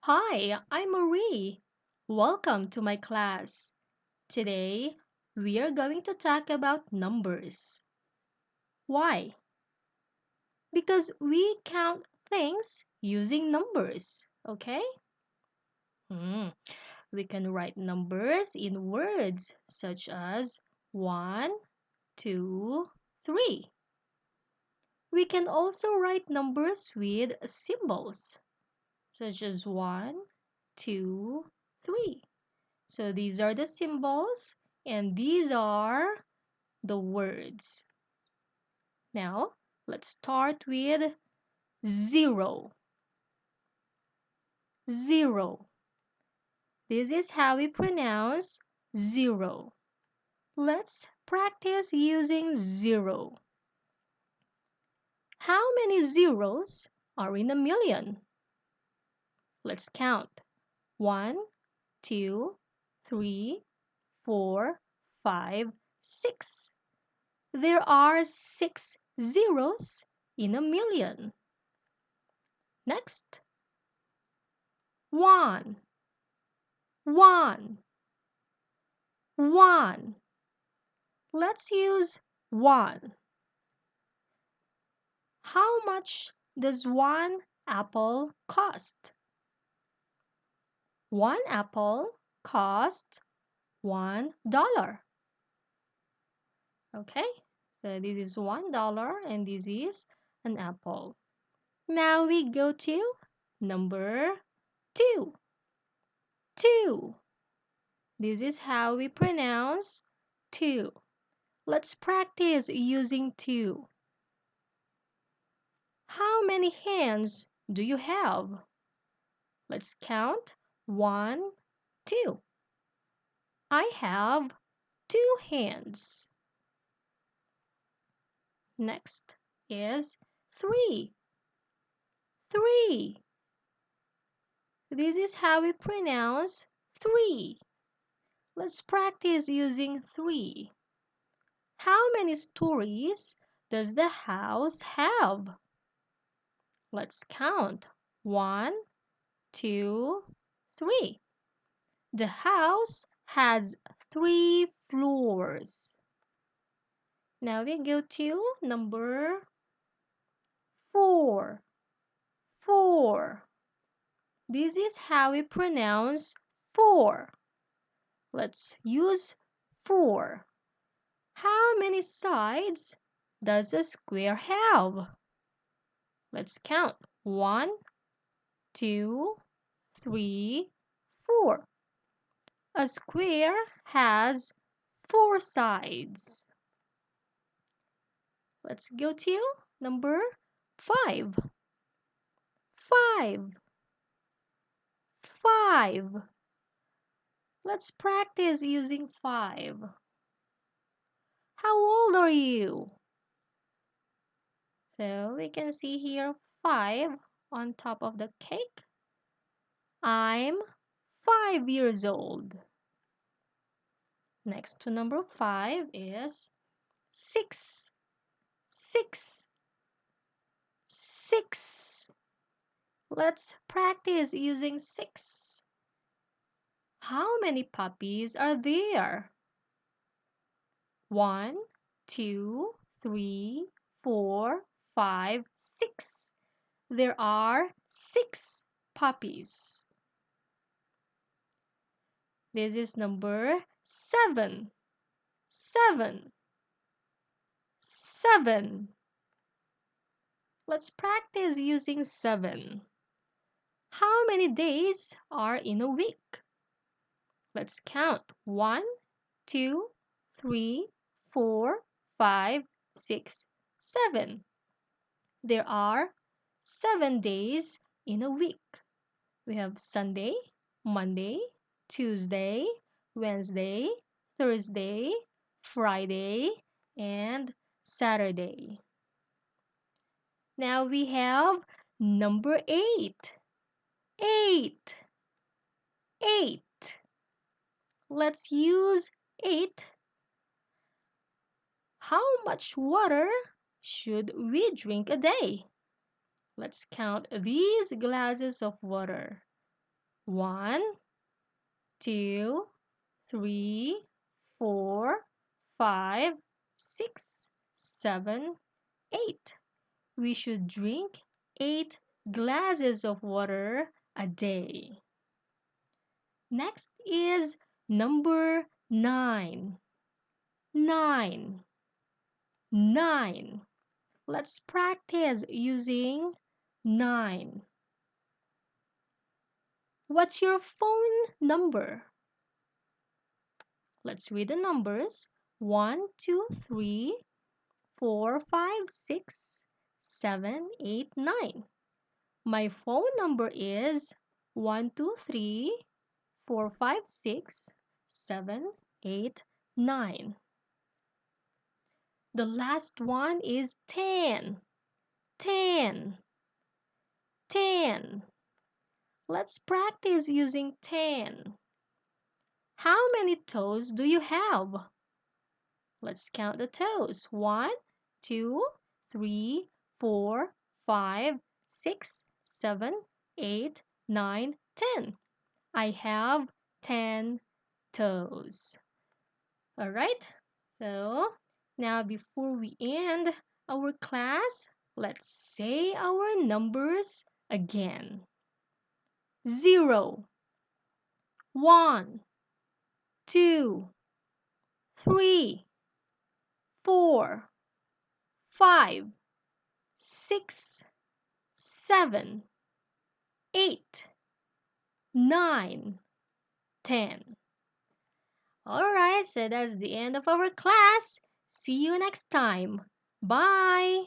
Hi, I'm Marie. Welcome to my class. Today, we are going to talk about numbers. Why? Because we count things using numbers, okay? Hmm. We can write numbers in words such as 1, 2, 3. We can also write numbers with symbols such as 1, 2, 3. So these are the symbols and these are the words. Now, let's start with zero. Zero. This is how we pronounce zero. Let's practice using zero. How many zeros are in a million? Let's count. 1, 2, 3, 4, 5, 6. There are 6 zeros in a million. Next, 1, 1, 1. Let's use 1. How much does one apple cost? One apple costs $1. Okay, so this is $1 and this is an apple. Now we go to number 2. 2. This is how we pronounce 2. Let's practice using 2. How many hands do you have? Let's count. 1, 2. I have 2 hands. Next is 3. 3. This is how we pronounce 3. Let's practice using 3. How many stories does the house have? Let's count. 1, 2, 3. The house has 3 floors. Now we go to number 4. 4. This is how we pronounce 4. Let's use 4. How many sides does a square have? Let's count. 1, 2, 3, 4. A square has 4 sides. Let's go to number 5. 5. 5. Let's practice using 5. How old are you? So we can see here 5 on top of the cake. I'm 5 years old. Next to number 5 is 6. 6. 6. Let's practice using 6. How many puppies are there? 1, 2, 3, 4, 5, 6. There are 6 puppies. This is number 7. 7. 7. Let's practice using 7. How many days are in a week? Let's count. 1, 2, 3, 4, 5, 6, 7. There are 7 days in a week. We have Sunday, Monday, Tuesday, Wednesday, Thursday, Friday, and Saturday. Now we have number 8. 8. 8. Let's use 8. How much water should we drink a day? Let's count these glasses of water. 1, 2, 3, 4, 5, 6, 7, 8. We should drink 8 glasses of water a day. Next is number 9. 9. 9. Let's practice using 9. What's your phone number? Let's read the numbers. 1, 2, 3, 4, 5, 6, 7, 8, 9. My phone number is 1, 2, 3, 4, 5, 6, 7, 8, 9. The last one is 10. 10. 10. Let's practice using 10. How many toes do you have? Let's count the toes. 1, 2, 3, 4, 5, 6, 7, 8, 9, 10. I have 10 toes. All right. So now before we end our class, let's say our numbers again. 0, 1, 2, 3, 4, 5, 6, 7, 8, 9, 10. Alright, so that's the end of our class. See you next time. Bye.